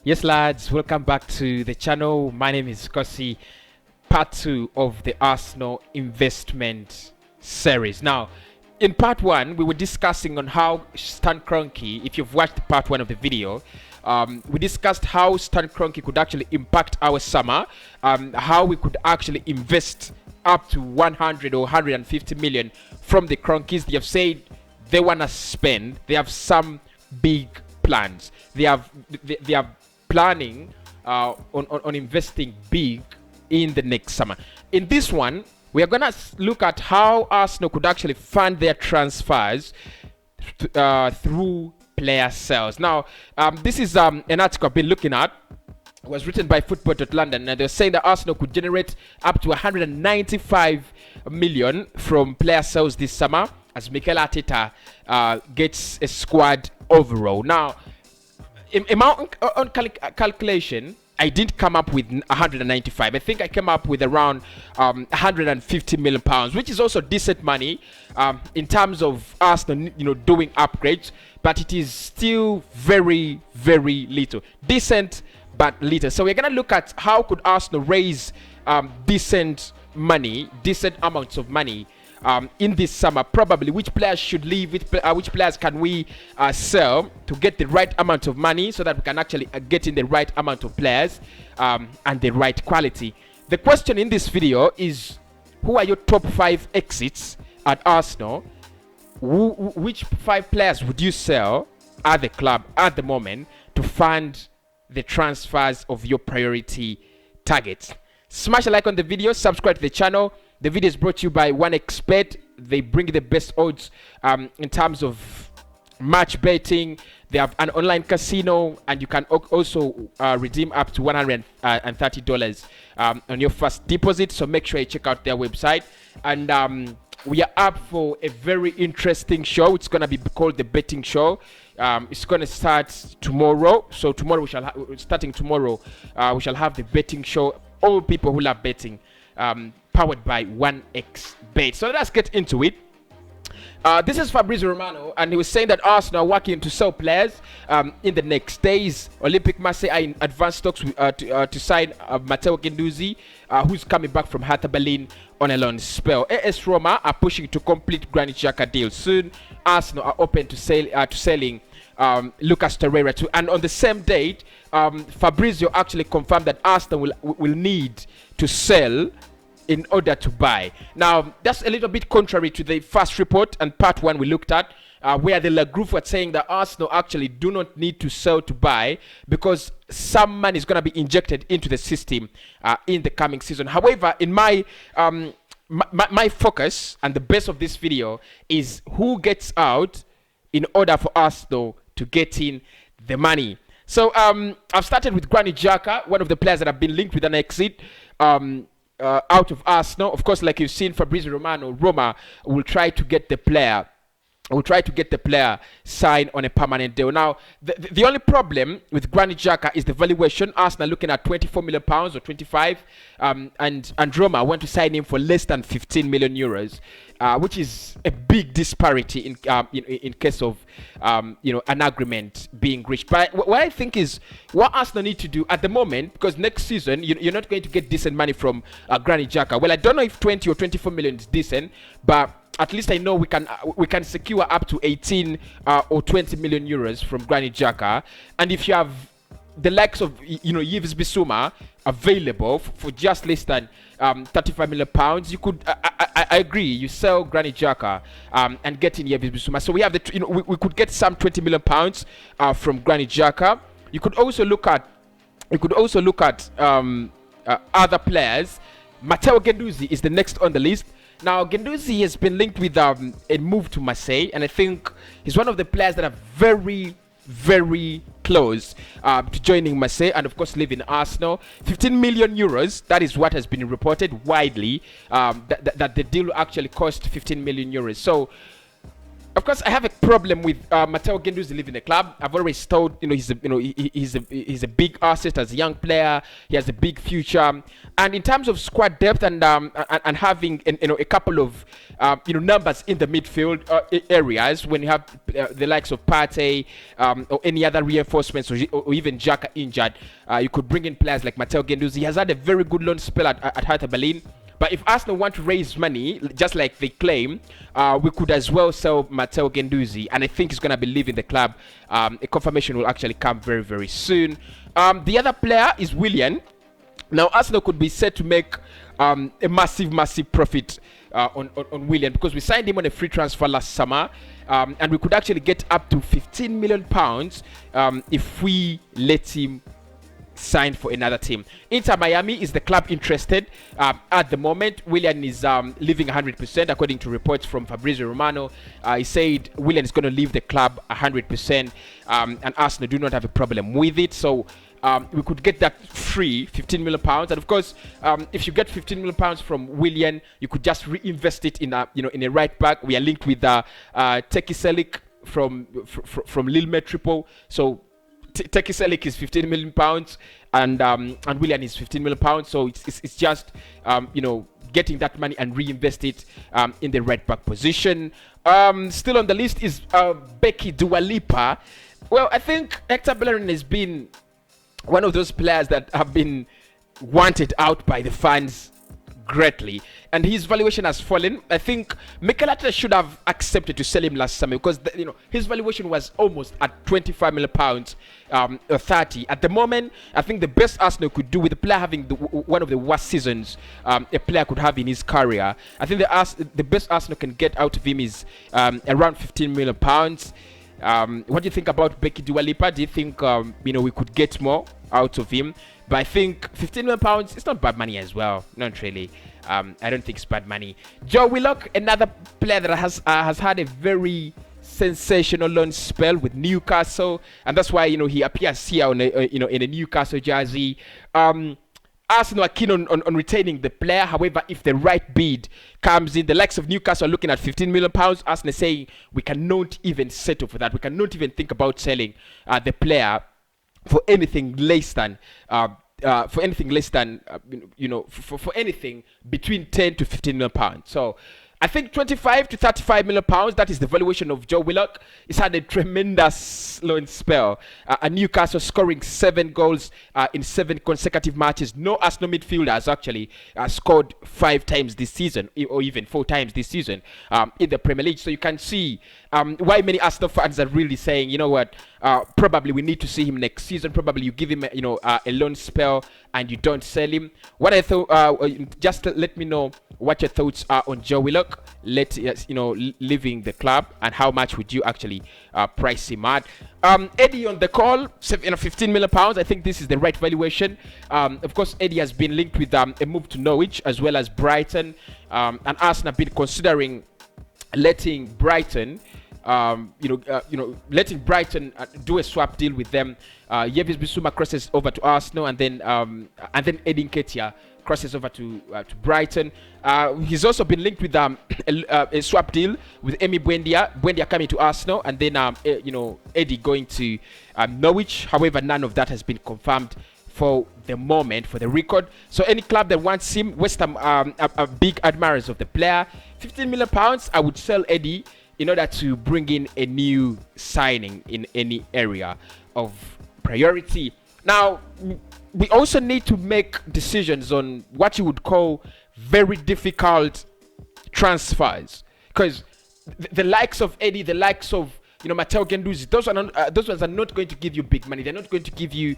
Yes, lads, welcome back to the channel. My name is Cossy, part 2 of the Arsenal investment series. Now, in part 1, we were discussing on how Stan Kroenke, if you've watched part 1 of the video, we discussed how Stan Kroenke could actually impact our summer, how we could actually invest up to 100 or 150 million from the Kroenkes. They have said they want to spend. They have some big plans. They are planning on investing big in the next summer. In this one, we are gonna look at how Arsenal could actually fund their transfers through player sales. Now, this is an article I've been looking at. It was written by Football.London, and they're saying that Arsenal could generate up to 195 million from player sales this summer as Mikel Arteta gets a squad overall. Now, in my own calculation, I didn't come up with 195. I think I came up with around 150 million pounds, which is also decent money in terms of Arsenal, doing upgrades. But it is still very, very little. Decent, but little. So we're gonna look at how could Arsenal raise decent money, decent amounts of money in this summer. Probably which players should leave, which players can we sell to get the right amount of money, so that we can actually get in the right amount of players and the right quality. The question in this video is, who are your top 5 exits at Arsenal? Which 5 players would you sell at the club at the moment to fund the transfers of your priority targets? Smash a like on the video, subscribe to the channel. The video is brought to you by OneXBet. They bring the best odds in terms of match betting. They have an online casino, and you can also redeem up to $130 on your first deposit. So make sure you check out their website. And we are up for a very interesting show. It's going to be called The Betting Show. It's going to start tomorrow. So tomorrow, starting tomorrow, we shall have the betting show. All people who love betting. Powered by OneXBet. So let's get into it. This is Fabrizio Romano, and he was saying that Arsenal are working to sell players in the next days. Olympique Marseille are in advanced talks to sign Matteo Guendouzi, who's coming back from Hertha Berlin on a loan spell. AS Roma are pushing to complete Granit Xhaka deal soon. Arsenal are open to selling Lucas Torreira too. And on the same date, Fabrizio actually confirmed that Arsenal will need to sell in order to buy. Now, that's a little bit contrary to the first report and part 1 we looked at, where the La Group were saying that Arsenal actually do not need to sell to buy, because some money is going to be injected into the system in the coming season. However, in my focus and the base of this video is who gets out in order for Arsenal to get in the money. So I've started with Granit Xhaka, one of the players that have been linked with an exit out of Arsenal. Of course, like you've seen, Fabrizio Romano, Roma will try to get the player. We'll try to get the player signed on a permanent deal. Now, the only problem with Granit Xhaka is the valuation. Arsenal looking at 24 million pounds or 25, and Roma want to sign him for less than 15 million euros, which is a big disparity in case of an agreement being reached. But what I think is what Arsenal need to do at the moment, because next season you're not going to get decent money from Granit Xhaka. Well, I don't know if 20 or 24 million is decent, but at least I know we can secure up to 18 or 20 million euros from Granit Xhaka. And if you have the likes of Yves Bissouma available for just less than 35 million pounds, you could I agree, you sell Granit Xhaka and get in Yves Bissouma. So we have we could get some 20 million pounds from Granit Xhaka. You could also look at other players. Matteo Guendouzi is the next on the list. Now, Guendouzi has been linked with a move to Marseille, and I think he's one of the players that are very, very close to joining Marseille and, of course, leaving Arsenal. 15 million euros, that is what has been reported widely, that the deal actually cost 15 million euros. So Of course, I have a problem with Matteo Guendouzi leaving the club. I've always told he's a big asset as a young player. He has a big future, and in terms of squad depth and having a couple of numbers in the midfield areas, when you have the likes of Partey or any other reinforcements, or even XHAKA injured, you could bring in players like Matteo Guendouzi. He has had a very good loan spell at Hertha Berlin. But if Arsenal want to raise money, just like they claim, we could as well sell Matteo Guendouzi, and I think he's going to be leaving the club. A confirmation will actually come very, very soon. The other player is WLIIAN. Now, Arsenal could be said to make a massive, massive profit on WLIIAN, because we signed him on a free transfer last summer, and we could actually get up to £15 million if we let him signed for another team. Inter Miami is the club interested at the moment. WLIIAN is leaving 100%, according to reports from Fabrizio Romano. He said WLIIAN is going to leave the club 100%, and Arsenal do not have a problem with it. So we could get that free, £15 million. And of course, if you get £15 million from WLIIAN, you could just reinvest it in a right back. We are linked with Teki Selik from Lille Metropole. So Teki Selik is £15 million, and WLIIAN is £15 million. So it's just getting that money and reinvest it in the right back position. Still on the list is BECCY Dua Lipa. Well, I think Hector Bellerin has been one of those players that have been wanted out by the fans greatly, and his valuation has fallen. I think Mikel Arteta should have accepted to sell him last summer, because his valuation was almost at £25 million or 30. At the moment, I think the best Arsenal could do with the player having one of the worst seasons a player could have in his career, I think the best Arsenal can get out of him is around £15 million. What do you think about BECCY Dua Lipa? Do you think we could get more out of him? But I think £15 million, it's not bad money as well. Not really. I don't think it's bad money. Joe Willock, another player that has had a very sensational loan spell with Newcastle, and that's why he appears here on in a Newcastle jersey. Arsenal are keen on retaining the player. However, if the right bid comes in, the likes of Newcastle are looking at £15 million. Arsenal is saying we cannot even settle for that. We cannot even think about selling the player for anything less than for anything between 10 to £15 million. So I think 25 to 35 million pounds, that is the valuation of Joe Willock. He's had a tremendous loan spell. Newcastle scoring 7 goals in 7 consecutive matches. No Arsenal midfielder has actually scored 5 times this season, or even 4 times this season in the Premier League. So you can see why many Arsenal fans are really saying, you know what, probably we need to see him next season. Probably you give him a loan spell and you don't sell him. What I thought, just let me know what your thoughts are on Joe Willock. Leaving the club, and how much would you actually price him at? Eddie on the call, £15 million. I think this is the right valuation. Of course, Eddie has been linked with a move to Norwich as well as Brighton, and Arsenal have been considering letting Brighton letting Brighton do a swap deal with them. Yves Bissouma crosses over to Arsenal, and then Eddie Nketiah crosses over to Brighton. He's also been linked with a swap deal with Emi Buendia coming to Arsenal, and then Eddie going to Norwich. However, none of that has been confirmed for the moment, for the record. So any club that wants him, West Ham are big admirers of the player. £15 million, I would sell Eddie in order to bring in a new signing in any area of priority. Now, we also need to make decisions on what you would call very difficult transfers, because the likes of Eddie, the likes of Matteo Guendouzi, those ones are not going to give you big money. They're not going to give you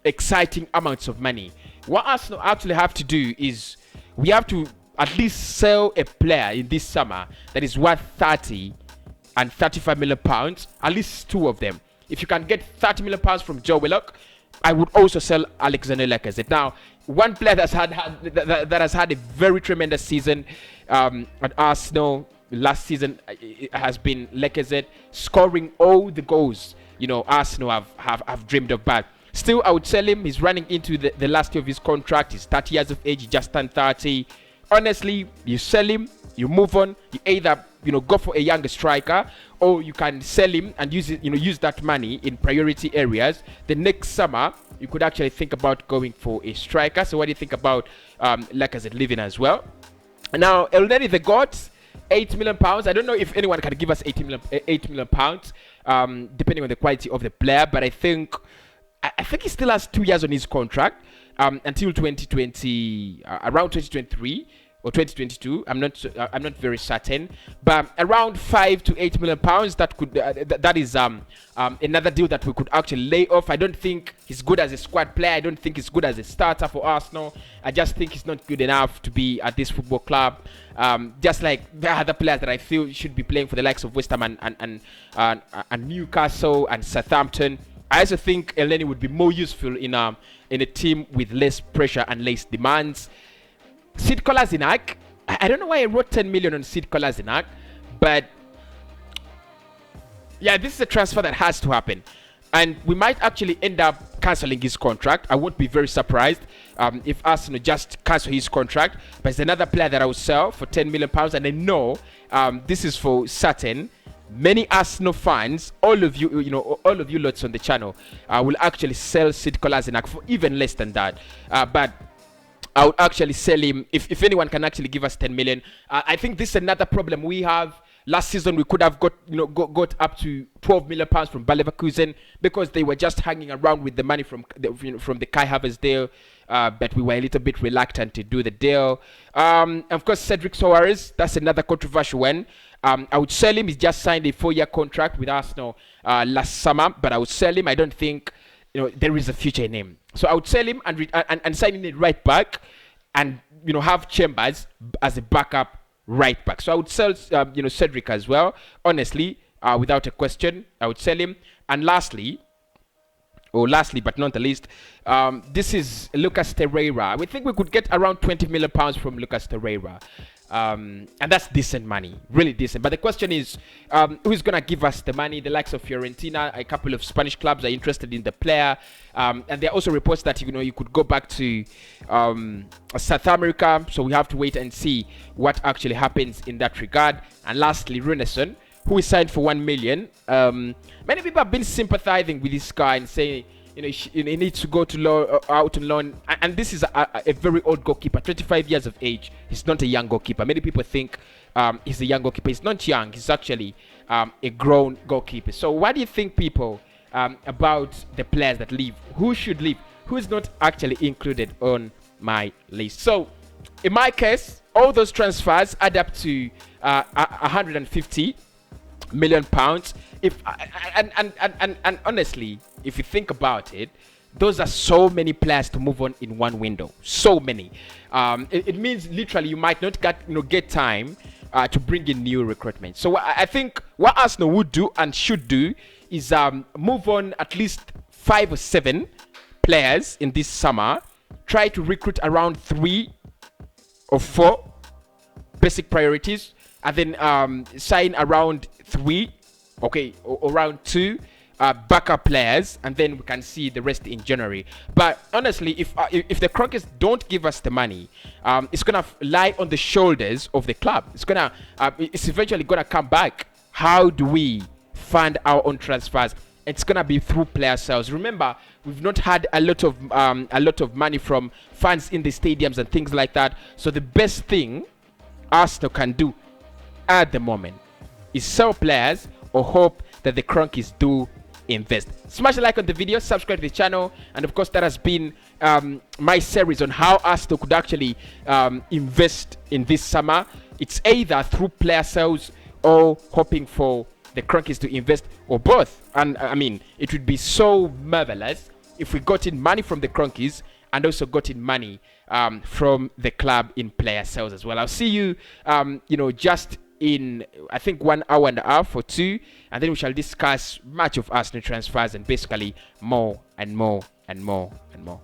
exciting amounts of money. What Arsenal actually have to do is we have to at least sell a player in this summer that is worth 30 and 35 million pounds, at least 2 of them. If you can get 30 million pounds from Joe Willock, I would also sell Alexander Lacazette. Now, one player that has had a very tremendous season at Arsenal last season has been Lacazette, scoring all the goals Arsenal have dreamed of. But still, I would sell him. He's running into the last year of his contract. He's 30 years of age. He just turned 30. Honestly, you sell him, you move on. You either go for a younger striker, or you can sell him and use it, use that money in priority areas. The next summer you could actually think about going for a striker. So what do you think about LACA-FRED as well? Now, Elneny the Gods, £8 million. I don't know if anyone can give us 8 million pounds, depending on the quality of the player. But I think he still has 2 years on his contract, until 2020, around 2023 or 2022. I'm not very certain, but around 5 to 8 million pounds. That is another deal that we could actually lay off. I don't think he's good as a squad player. I don't think he's good as a starter for Arsenal. I just think he's not good enough to be at this football club. Just like the other players that I feel should be playing for the likes of West Ham and Newcastle and Southampton. I also think Elneny would be more useful in a team with less pressure and less demands. Sid Kolasinac, I don't know why I wrote 10 million on Sid Kolasinac, but yeah, this is a transfer that has to happen, and we might actually end up cancelling his contract. I won't be very surprised if Arsenal just cancel his contract. But it's another player that I will sell for 10 million pounds, and I know this is for certain. Many Arsenal fans, all of you lots on the channel, will actually sell Sid Kolasinac for even less than that. But I would actually sell him if anyone can actually give us 10 million. I think this is another problem we have. Last season we could have got up to 12 million pounds from Bayer Leverkusen because they were just hanging around with the money from the Kai Havertz deal. But we were a little bit reluctant to do the deal. Of course, Cedric Soares, that's another controversial one. I would sell him. He's just signed a 4-year contract with Arsenal last summer, but I would sell him. I don't think there is a future in him. So I would sell him and sign in a right back, and have Chambers as a backup right back. So I would sell Cedric as well. Honestly, without a question, I would sell him. And lastly but not the least, this is Lucas Torreira. We think we could get around 20 million pounds from Lucas Torreira. And that's decent money, really decent. But the question is, who's gonna give us the money? The likes of Fiorentina, a couple of Spanish clubs are interested in the player, and there are also reports that you could go back to South America. So we have to wait and see what actually happens in that regard. And lastly, Renaissance, who is signed for 1 million. Many people have been sympathizing with this guy and saying, he needs to go to out on loan. And this is a very old goalkeeper, 25 years of age. He's not a young goalkeeper. Many people think he's a young goalkeeper. He's not young. He's actually a grown goalkeeper. So what do you think, people, about the players that leave? Who should leave? Who is not actually included on my list? So in my case, all those transfers add up to 150 million pounds. And honestly, if you think about it, those are so many players to move on in one window. So many. It means literally you might not get time to bring in new recruitment. So I think what Arsenal would do and should do is move on at least 5 or 7 players in this summer. Try to recruit around 3 or 4 basic priorities, and then sign around 3, or around 2 backup players, and then we can see the rest in January. But honestly, if the Kroenkes don't give us the money, it's gonna lie on the shoulders of the club. It's eventually gonna come back. How do we fund our own transfers? It's gonna be through player sales. Remember, we've not had a lot of money from fans in the stadiums and things like that. So the best thing Arsenal can do at the moment is sell players or hope that the Kroenkes do invest. Smash a like on the video, subscribe to the channel, and of course that has been my series on how Arsenal could actually invest in this summer. It's either through player sales or hoping for the Kroenkes to invest, or both. And I mean, it would be so marvelous if we got in money from the Kroenkes and also got in money from the club in player sales as well. I'll see you just in, I think, 1 hour and a half or 2, and then we shall discuss much of Arsenal transfers and basically more and more and more and more.